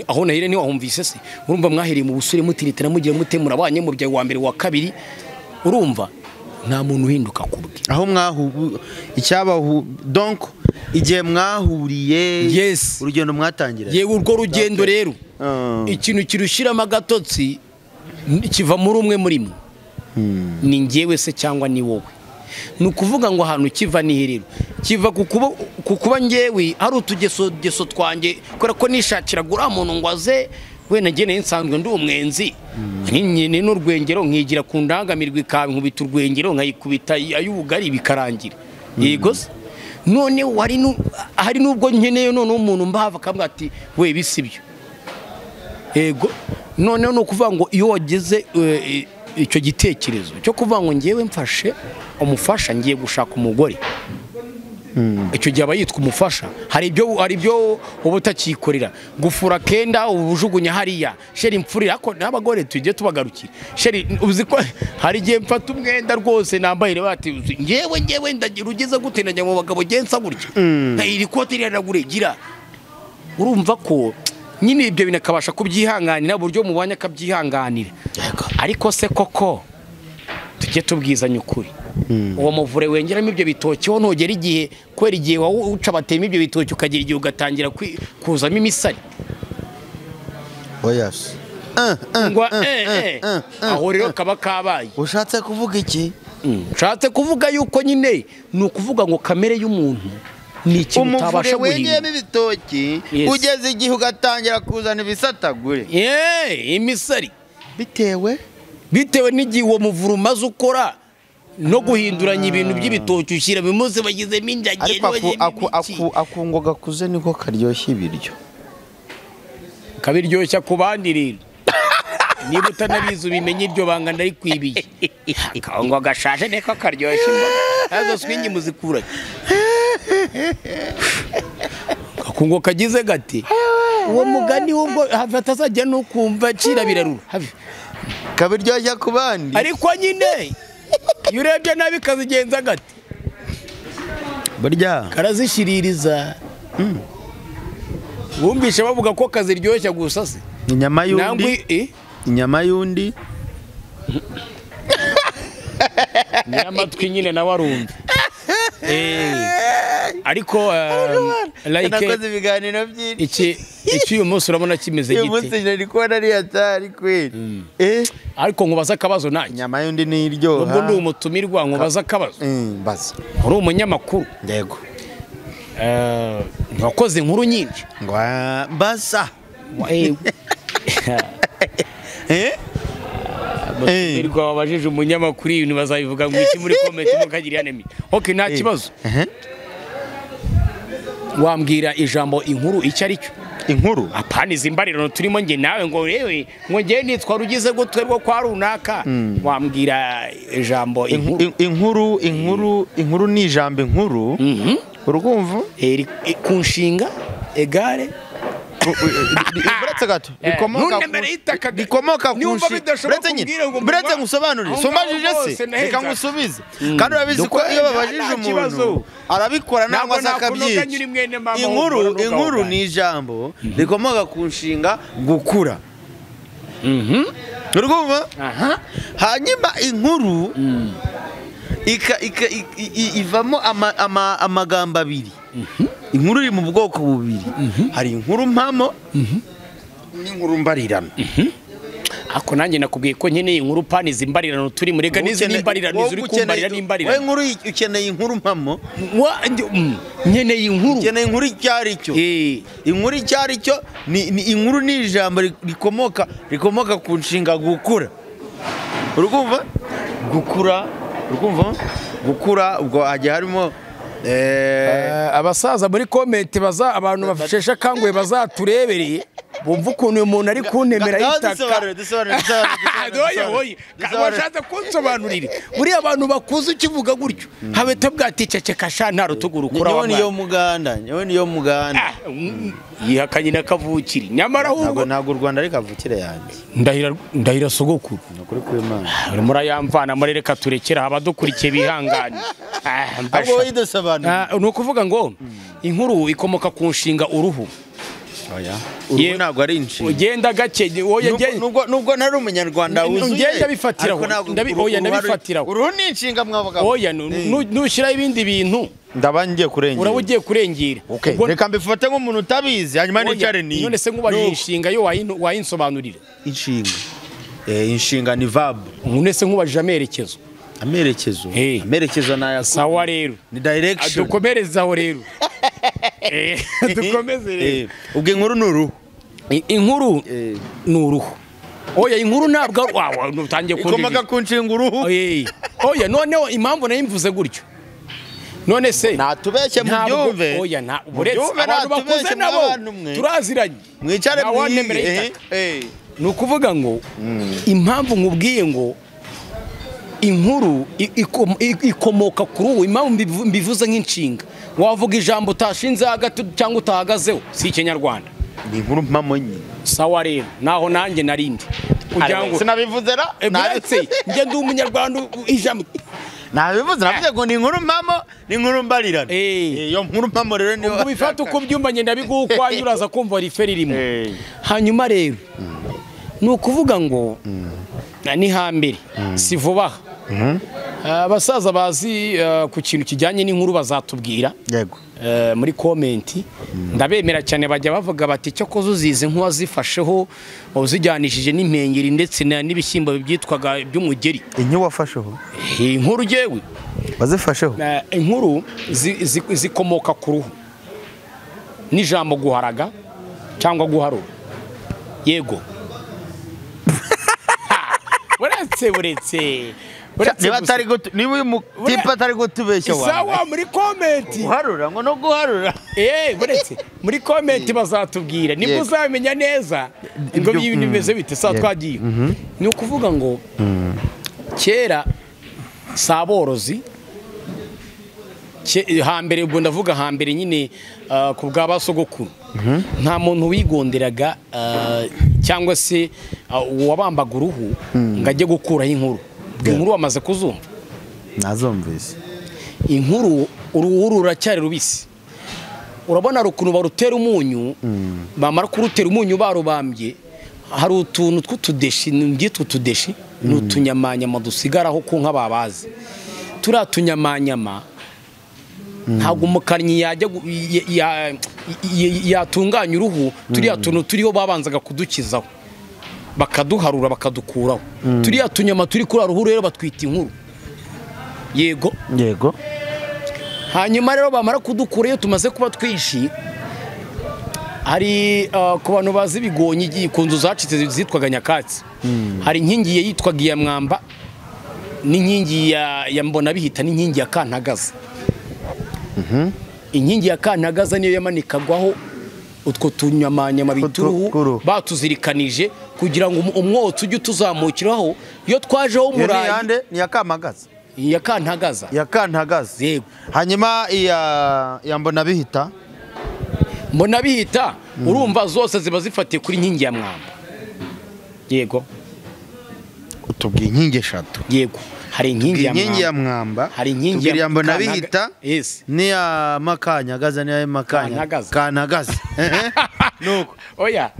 aho nahire niho wumvise se urumva mwahereye mu busure mutiritira mugiye mutemura abanye mu bya wa mbere wa kabiri urumva nta muntu uhinduka kubwe aho icyabahu donc igihe mwahuriye yes urugendo mwatangira yewe urwo rugendo rero ikintu kirushiramo agatotsi kiva muri umwe muri mwe ni ngewe se cyangwa ni wowe ni ukuvuga ngo ahantu kiva ni hiriro kiva ku kuba ngewe hari utugeso twanjye kubera ko nishakiraga uriya muntu ngo aze wenda ngeneye nsanzwe ndi umwenzi nyine n'urwengero nkigira ku ndangamirwa ikankubita urwengero nkayikubita ay'ubugari bikarangira yego se none hari n'ubwo nkeneye none umuntu mbava akambwira ati we bisibyo yego none ni ukuvuga ngo iyo wageze icyo gitekerezo cyo kuvuga ngo ngewe mfashe umufasha ngiye gushaka umugore icyo gihe aba yitwa umufasha hari ibyo uba utakikorera gufura kenda ubujugunya hariya sheri mfurira ako n'abagore tujye tubagarukira sheri uzi ko hari igihe mfata umwenda rwose nambaye reba ati ngewe ndagira ugeze gute najya mu bagabo gensa gutya iri kote riragure gira urumva ko nyine ibyo binakabasha kubyihanganira buryo mubanya akabyihanganira ariko se koko tujye tubwizanya ukuri uwo muvure wengeramo ibyo bitoki ho ntugera igihe kwera igihe uca batema ibyo bitoki ukagira igihe ugatangira kuzamo imisari oyas aho rero kaba kabaye ushatse kuvuga iki ushatse kuvuga yuko nyine ni ukuvuga ngo kamere y'umuntu ni ikintu utabasha guhinga umuvure ibitoki ugeze igihe ugatangira kuzana ibisatagure imisari bitewe n'igihe uwo muvure umaze ukora no guhinduranya ibintu by'ibitoki ushyira bimuze bagizemo indagiro akungo gakuze niko karyoshya ibiryo kabiryoshya ku bandi rero niba utanabizi ubimenye iryo banga ndari kwibiye akungo gashaje niko karyoshya imboga nazo swingi muzikuranye akungo kagize gati uwo mugani w'ubwo atazajya no kumva cira birarura kabiryoshya ku bandi ariko nyine iyo urebye nabi kazigenza gati burya karazishiririza wumvishe bavuga ko kaziryoshya gusa se inyama y'undi ni amatwi nyine nawe arumva ariko nakoze ibiganiro byinshi iki uyu munsi urabona kimeze gite uyu munsi nari kubona ari atari kweli ariko nkubaza akabazo nanjye inyama y'undi ni iryoha ubwo ndi umutumirwa nkubaza akabazo mbaza uri umunyamakuru yego ntiwakoze inkuru nyinshi ngo mbaza umutumirwa wabajije umunyamakuru ibintu bazabivuga ngo iki muri komenti mukagira yanemi okay nta kibazo wambwira ijambo inkuru icyo ari cyo inkuru apana izi mbarirano turimo nge nawe ngo rewe ngo ngewe nitwa rugize gutwe rwo kwa runaka wambwira ijambo inkuru ni ijambo inkuru urumva ku nshinga egare buretse gato bikomoka ku buretse ngusobanurire sombajije se reka ngusubize kandi urabizi ko iyo babajije umuntu arabikora nangwa se akabyica inkuru ni ijambo rikomoka ku nshinga gukura urumva hanyuma inkuru ivamo amagambo abiri inkuru iri mu bwoko bubiri hari inkuru mpamo n'inkuru mbarirano ako nanjye nakubwiye ko nkeneye inkuru pani zimbarirano turi murega n'izi n'imbarirano zuri kumbarira n'imbarirano we inkuru ukeneye inkuru mpamo nkeneye inkuru icyari cyo inkuru icyari cyo ni inkuru ni ijambo rikomoka ku nshinga gukura urumva gukura ubwo hajya harimo abasaza muri komenti abantu bafashesha kanguye bazaturebereye bumva ukuntu uyu muntu ari kuntemera y'itaka washatse kunsobanurira buriya abantu bakuze ukivuga gutyo habeta bwaticeceka sha nta rutugu rukura wa niyo muganda yihakanye n'akavukire nyamara ahubwo ntabwo u Rwanda ari kavukire yanjye ndahira sogokuru ukuri kw'Imana urimo urayamvana muri reka turekera abadukurikiye bihanganye ni ukuvuga ngo inkuru ikomoka ku nshinga uruhu uruhu ntabwo ari inshinga ugenda gake nubwo ntari umunyarwanda wuzuye ngenda bifatiraho ndabifatiraho uruhu ni inshinga mwavuga oya nushyiraho ibindi bintu ndaba ngiye kurengera uraba ugiye kurengera reka mbifate nk'umuntu utabizi hanyuma nicare ni none se nkubajije inshinga yo wayinsobanurira inshinga ni verb none se nkubajije amerekezo amerekezo naya sawa rero ni direction dukomerezaho rero dukomeze rero ubwo inkuru ni uruhu inkuru ni uruhu oya inkuru ntabwo utangiye ikomoka ku nshinga uruhu oya noneho impamvu nayimvuze gutyo none se natubeshye mu byumve oya abantu bakuze nabo turaziranye mwicare mwihe ni ukuvuga ngo impamvu nkubwiye ngo inkuru ikomoka kuri uwo impamvu mbivuze nk'inshinga wavuga ijambo utashinze hagati cyangwa utahagazeho si ikinyarwanda ni inkuru mpamo nyine sawa rero naho nanjye narindi kugira ngo sinabivuze ra nabitse njye ndi umunyarwanda ijambo nabivuze navuze ngo ni inkuru mpamo ni inkuru mbarirano iyo nkuru mpamo rero ni ubwo bifata uko byumva ngenda bigukwanya uraza kumva riferi ririmo hanyuma rero ni ukuvuga ngo ni hambere si vuba abasaza bazi ku kintu kijyanye n'inkuru bazatubwira yego muri komenti ndabemera cyane bajya bavuga bati cyo kuzuzize nk'uwazifasheho uzijyanishije n'impengeri ndetse n'ibishyimbo byitwaga by'umugeri inyo wafasheho inkuru jewe bazifasheho inkuru zikomoka ku ruhu n'ijambo guharaga cyangwa guharura yego buretse niba uyu mutipe atari gutubeshya wawe sawa muri komenti guharura ngo no guharura buretse muri komenti bazatubwira nibwo uzamenya neza ngo ibintu bimeze bite saa twagiye ni ukuvuga ngo kera si aborozi hambere ubwo ndavuga hambere nyine ku bwa basogokuru nta muntu wigonderaga cyangwa se uwabambaga uruhu ngo ajye gukuraho inkuru inkuru wamaze kuzumva nazumvise inkuru uruhu ruracyari rubisi urabona ukuntu barutera umunyu bamara kurutera umunyu barubambye hari utuntu tw'utudeshi byitwa utudeshi ni utunyamanyama dusigaraho ku nka babazi turiya tunyamanyama ntabwo umukannyi yatunganya uruhu turiya tuntu turiho babanzaga kudukizaho bakaduharura bakadukuraho turiya tunyama turi kuri ruhu rero batwita inkuru yego hanyuma rero bamara kudukura iyo tumaze kuba twishi hari ku bantu bazi ibigonyi ku nzu zacitse zitwaga nyakatsi hari inkingi yitwaga iya mwamba n'inkingi ya mbona bihita n'inkingi ya kantagaza inkingi ya kantagaza niyo yamanikagwaho utwo tunyamanyama bituruhu batuzirikanije kugira ngo umwotsi ujye utuzamukiraho iyo twajeho umurayi. Ni yakamagaza. Yakantagaza. Yakantagaza. Yego. Hanyuma iya mbona bihita. Mbona bihita urumva zose ziba zifatiye kuri nkingi ya mwamba. Yego. Utubwiye inkingi eshatu. Yego. Hari inkingi ya mwamba. Hari inkingi ya mbona bihita. Yes. Ni ya makanyagaza ni ya Kantagaza. Nuko. Oya.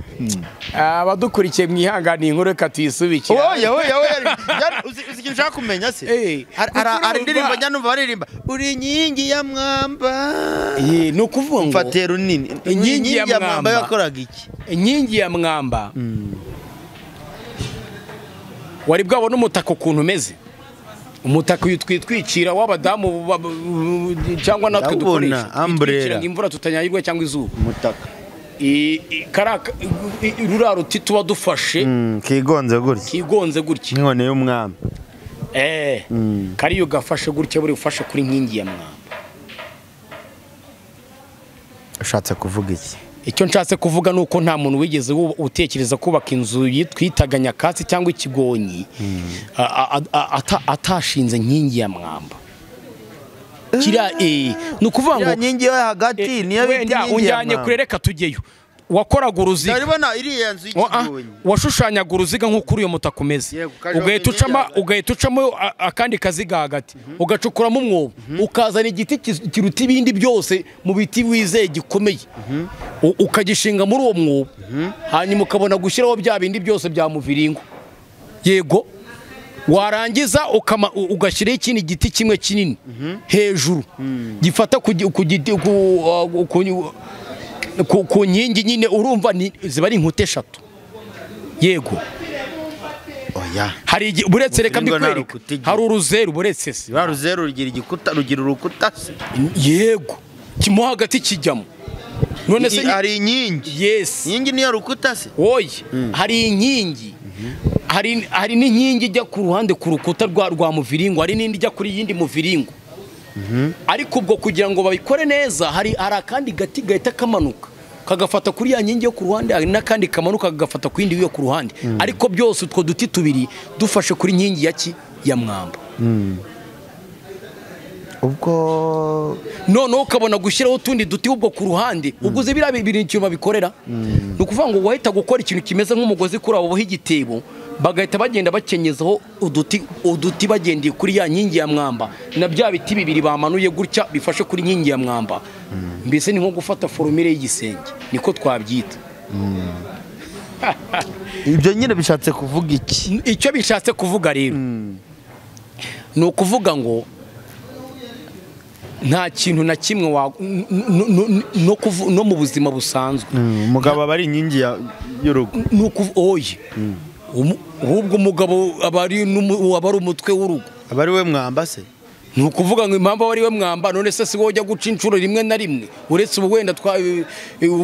Abadukurikiye mwihangane inkuru reka tuyisubikira. Oya. Uzi nshaka kumenya se. Ari indirimbo njyanumva baririmba. Uri inkingi ya mwamba. No kuvuga ngo mfate runini. Inkingi ya mwamba yakoraga iki? Inkingi ya mwamba. Wari bwabona umutaka ukuntu umeze. Umutaka uyu twitwikira w'abadamu cyangwa natwe dukoresha twitwikira imvura tutanyagirwa cyangwa izuba. Umutaka karaka ruraro tuba dufashe kigonze gutya nkone y'umwami kariyo gafashe gutya buri ufashe kuri nkingi ya mwamba. Ushatse kuvuga iki? Icyo nshatse kuvuga nuko nta muntu wigeze utekereza kubaka inzu yitwitaga nyakatsi cyangwa ikigonyi atashinze nkingi ya mwamba. Kira nukuvuga ngo nkingi yo hagati niyo wenda unjyanye kurereka tugeyo wakoraga uruziga ndabona iriya nzu y'ikigonyi washushanyaga uruziga nk'uko uriyo mutaka umeze ugahita ucamo akandi kaziga hagati ugacukuramo umwobo ukazana igiti kiruta ibindi byose mu biti wizeye gikomeye ukagishinga muri uwo mwobo hanyuma ukabona gushyiraho bya bindi byose bya muviringo. Yego. Warangiza ugashyiraho ikindi giti kimwe kinini hejuru gifata ku nkingi nyine urumva ziba ari inkuta eshatu. Yego. Oya. Hari buretse reka mbikwereka. Hari uruzeru buretse se. Uruzeru rugira igikuta rugira urukuta se. Yego. Kimo hagati kijyamo. None se hari inkingi. Yes. Inkingi niyo rukuta se. Oya. Hari inkingi. Hari n'inkingi ijya ku ruhande ku rukuta rwa muviringo, hari n'indi ijya kuri yindi muviringo. Ariko ubwo kugira ngo babikore neza hari akandi gati gahita kamanuka kagafata kuri ya nkingi yo ku ruhande, hari n'akandi kamanuka kagafata ku yindi yo ku ruhande. Ariko byose utwo duti tubiri dufashe kuri nkingi ya mwamba. Ubwo none ukabona gushyiraho utundi duti ubwo ku ruhande uguze biriya bibiri ikintu babikorera. Nukuvuga ngo wahita gukora ikintu kimeze nk'umugozi kuri abo h'igitebo bagahita bagenda bakenyezaho uduti bagendeye kuri ya nkingi ya mwamba na bya biti bibiri bamanuye gutya bifashe kuri nkingi ya mwamba. Mbese ni nko gufata formule y'igisenge niko twabyita. Ibyo nyine bishatse kuvuga iki? Icyo bishatse kuvuga rero ni ukuvuga ngo nta kintu na kimwe no mu buzima busanzwe umugabo aba ari inkingi y'urugo. Oye. Ahubwo umugabo aba ari umutwe w'urugo. Aba ari we mwamba se. Ni ukuvuga ngo impamvu aba ari we mwamba none se wojya guca inshuro rimwe na rimwe uretse ubu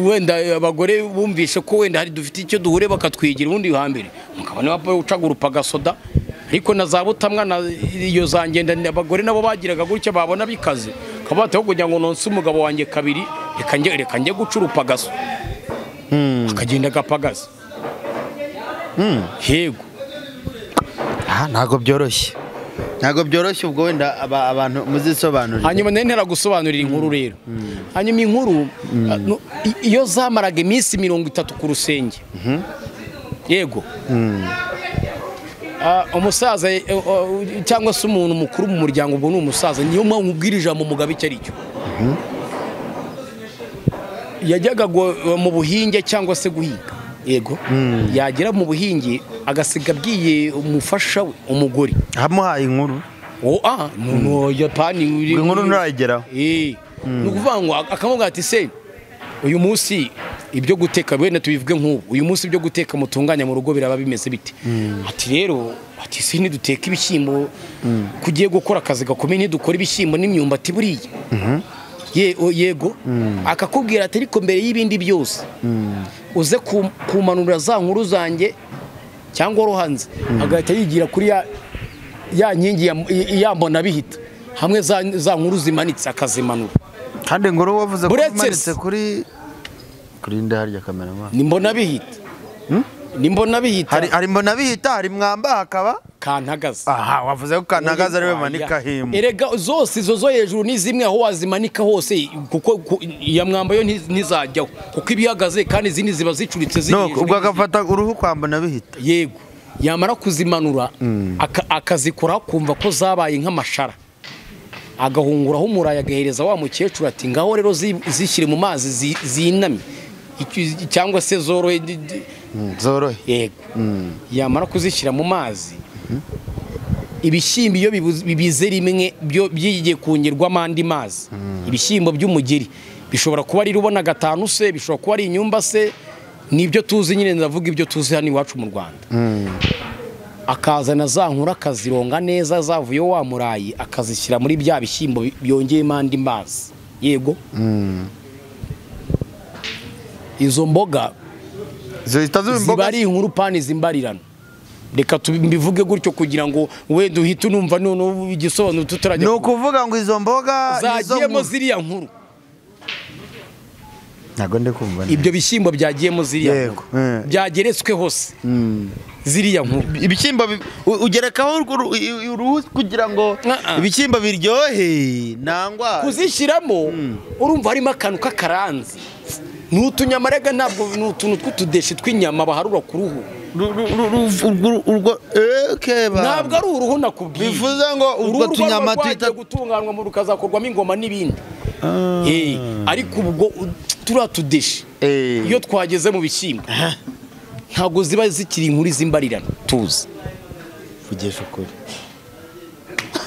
wenda abagore bumvishe ko wenda hari dufite icyo duhure bakatwigira ubundi hambere umugabo niwe wapfa ucagurupa agasoda. Ariko na za butamwa na iyo zangenda abagore nabo bagiraga gutya babona bikaze kabataho kugira ngo nonse umugabo wanjye kabiri reka njye gucurupa gaso akagenda gapagaza. Yego. Ntago byoroshye ubwo wenda abantu muzisobanurira. Hanyuma ntera gusobanurira inkuru rero. Hanyuma inkuru iyo zamaraga iminsi 30 ku rusenge. Yego. Umusaza cyangwa se umuntu mukuru mu muryango ubwo ni umusaza niyo mpamvu ubwirije mu mugabo icyo ari cyo. Yajyaga mu buhinge cyangwa se guhinga. Yego. Yagera mu buhingi agasiga abwiye umufasha we umugore amuhaye inkuru. No Japani inkuru ntarageraho. Nukuvuga ngo akamubwira ati se uyu munsi ibyo guteka bene tubivuge nk'ubu uyu munsi ibyo guteka mutunganya mu rugo biraba bimeze bite. Ati rero ati se ntiduteka ibishyimbo kugiye gukora akazi gakomeye ntidukora ibishyimbo n'imyumbati buriya. Yego. Akakubwira ati ariko mbere y'ibindi byose uze kumanura za nkuru zanjye cyangwa rohanze agahita yigira kuri ya nkingi yambona bihita hamwe za nkuru zimanitse akazimanura. Kandi ngoro wavuze ko zimanitse kuri kurinde harya cameraman nimbona bihita nimbona bihita hari mbona bihita hari mwamba hakaba Kantagaza. aha wavuze ko Kantagaza ariwe manika himbo erega zose izo zo hejuru ni zimwe aho wazimanika hose kuko iya mwamba yo ntizajyaho kuko ibihagaze kandi izindi ziba zicuritse ziri hejuru ubwo agafata uruhu kwambona bihita yego yamara kuzimanura akazikora kumva ko zabaye nk'amashara agahunguraho umurayi agahereza wa mukecuru ati ngaho rero zishyire mu mazi zinamye cyangwa se zorohe yego yamara kuzishyira mu mazi ibishyimbo iyo bibize rimwe byo byigiye kungerwamo andi mazi ibishyimbo by'umugeri bishobora kuba ari rubona gatanu se bishobora kuba ari inyumba se nibyo tuzi nyine ndavuga ibyo tuzi hano iwacu mu Rwanda akazana za nkuru akazironga neza zavuye wa murayi akazishyira muri bya bishyimbo byongeyemo andi mazi yego izo mboga ziba ari inkuru pani zimbarirana reka tubivuge gutyo kugira ngo wenda uhite unumva none igisobanuro tutarajya ni ukuvuga ngo izo mboga zagiyemo ziriya nkuru ntago ndi kumva ibyo bishyimbo byagiyemo ziriya nkuru byageretswe hose ziriya nkuru ibishyimbo ugerekaho uruhu kugira ngo ibishyimbo biryohe nangwa kuzishyiramo urumva harimo akantu k'akaranzi n'utunyamarega ntabwo n'utuntu tw'utudeshi tw'inyama baharura ku ruhu ntabwo ari uruhu nakubwiye bivuze ngo urwo tunyama twita gutunganywa mu rukazakorwamo ingoma n'ibindi ariko ubwo turiya tudeshi iyo twageze mu bishyimbo ntabwo ziba zikiri inkuru zimbarirana tuzi vugisha ukuri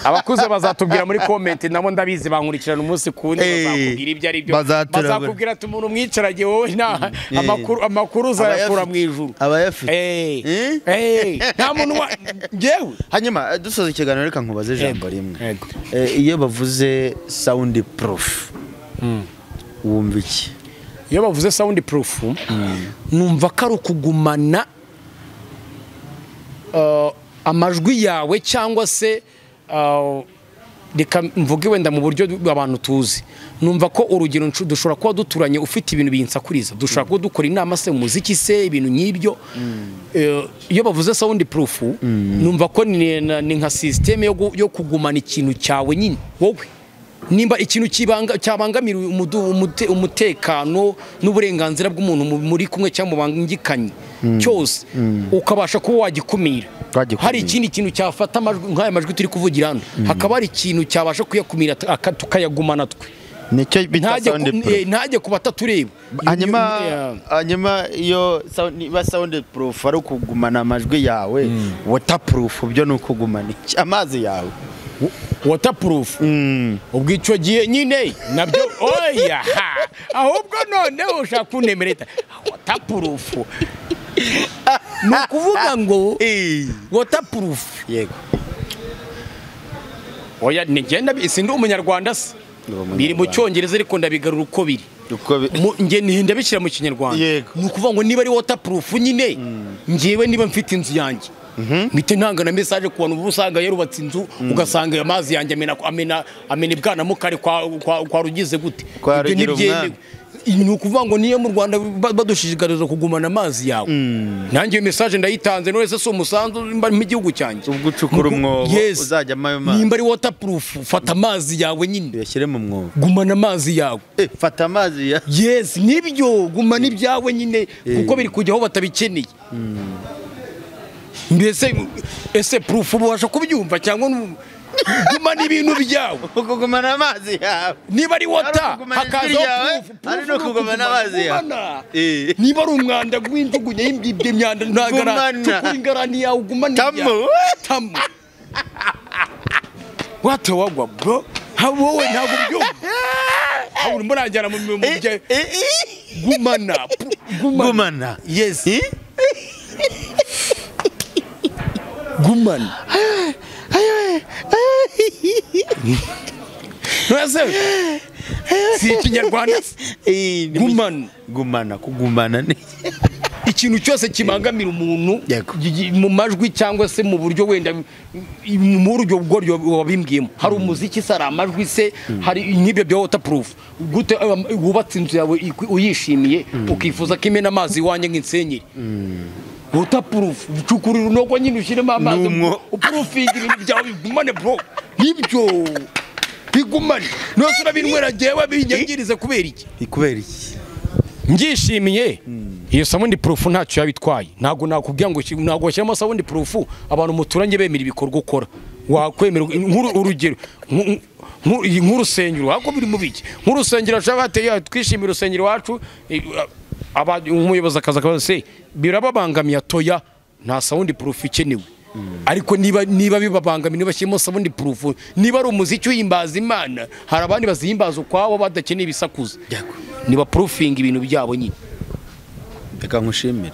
abakuze bazatubwira muri comment nabo ndabizi bankurikirana umunsi kundi bazakubwira ibyo ari byo bazakubwira ati umuntu mwicarage wowe nta amakuru uzayakura mu ijuru abayafite nta muntu ngewe hanyuma dusoza ikiganiro reka nkubaze ijambo rimwe iyo bavuze sound proof wumva iki iyo bavuze sound proof numva ko ari ukugumana amajwi yawe cyangwa se reka mvuge wenda mu buryo abantu tuzi numva ko urugero dushobora kuba duturanye ufite ibintu binsakuriza dushobora kuba dukora inama se umuziki se ibintu nk'ibyo iyo bavuze sound proof numva ko ni nka system yo kugumana ikintu cyawe nyine wowe nimba ikintu cyabangamira umutekano n'uburenganzira bw'umuntu muri kumwe cyangwa mubangikanye cyose ukabasha kuba wagikumira hari ikindi kintu cyafata amajwi nk'aya majwi turi kuvugira hano hakaba hari ikintu cyabasha kuyakumira tukayagumana twe nicyo bita sound proof ntajye kuba atatureba hanyuma iyo sound proof ari ukugumana amajwi yawe waterproof byo ni ukugumana amazi yawe waterproof ubwo icyo gihe nyine nabyo oya ahubwo none ushaka kunemereta waterproof ni ukuvuga ngo waterproof yego oya nigenda sindi umunyarwanda se biri mu cyongereza ariko ndabigarura uko biri nge nihenda bishyira mu kinyarwanda ni ukuvuga ngo niba ari waterproof nyine ngewe niba mfite inzu yanjye mite ntangana message ku bantu usanga yarubatse inzu ugasanga ya mazi yanjye amena ibwana mukare kwa rugize gute ibyo nibyemewe ni ukuvuga ngo niyo mu Rwanda badushishikariza kugumana amazi yawe nanjye iyo message ndayitanze none se so umusanzu mu gihugu cyanjye ubwo ucukura umwobo uzajyamo ayo mazi nimba ari waterproof fata amazi yawe nyine yashyire mu mwobo gumana amazi yawe fata amazi ya yes nibyo gumana ibyawe nyine kuko biri kujyaho batabikeneye mbese ese proof ubasha kubyumva cyangwa gumana ibintu byawe kugumana amazi yawe niba ari water hakaza ari no kugumana amazi yawe niba ari umwanda gw'injugunye y'imbibye myanda ntagara cukura ingarani yawe ugumana tamu wate wagwa bro wowe ntabwo byumva ahubwo murajyana mu bye gumana yes gumana si ikinyarwanda gumana kugumana ikintu cyose kibangamira umuntu mu majwi cyangwa se mu buryo wenda mu buryo bworyo wabimbwiyemo hari umuziki se hari amajwi se hari nk'ibyo bya waterproof gute wubatse inzu yawe uyishimiye ukifuza ko imena amazi iwanye nk'insenyeri waterproof ucukurira unogo nyine ushyiremo amazi uproofing ibintu byawe bigumane bro nibyo bigumane nose urabinywera jewe binyangirize kubera iki ngishimiye iyo sound proof ntacyo yabitwaye ntago nakubwiye ngo ntago washyiramo sound proof abantu muturanye bemera ibikorwa ukora wakwemera urugero nk'urusengero hako biri mu biki nk'urusengero ashaka ateye twishimira urusengero wacu umuyobozi akaza se birababangamiye atoya nta sound proof ikenewe ariko niba bibabangamiye bashyiramo sound proof niba ari umuziki uhimbaza Imana hari abandi bazihimbaza ukwabo badakeneye ibisakuza niba proofing ibintu byabo nyine reka nkushimire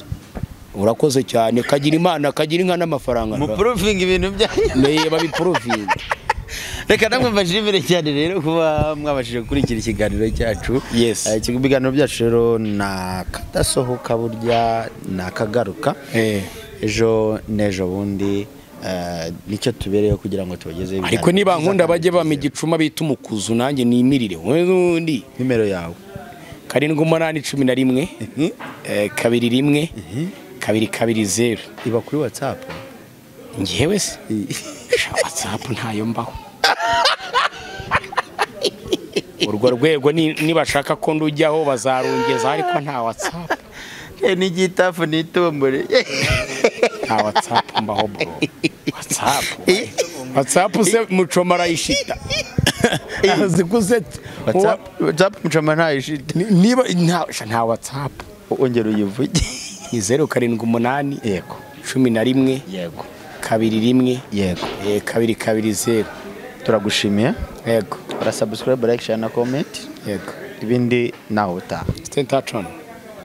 urakoze cyane kagira Imana kagira inka n'amafaranga mu proofing ibintu byanyu babi proofing reka namwe mbashimire cyane rero kuba mwabashije gukurikira ikiganiro cyacu ibiganiro byacu rero nakadasohoka burya nakagaruka ejo nejo bundi nicyo tubereyeho kugira ngo tubageze ariko niba nkunda bajye bama igicuma bita umukuzu nanjye nimirire undi nimero yawe 781 21 220 iba kuri WhatsApp ngewe se WhatsApp ntayo mbaho urwo rwego nibashaka ko ndujyaho bazarungeza ariko nta WhatsApp n'igitafu n'itombore nta WhatsApp mbaho bro WhatsApp se mucoma arayishita zikuzete WhatsApp mucoma ntayishita niba nta WhatsApp ongera uyivuge 078 yego 11 yego 21 yego 220 turagushimiye yego subscribe like share na comment yego ibindi naho utaha stay in touch on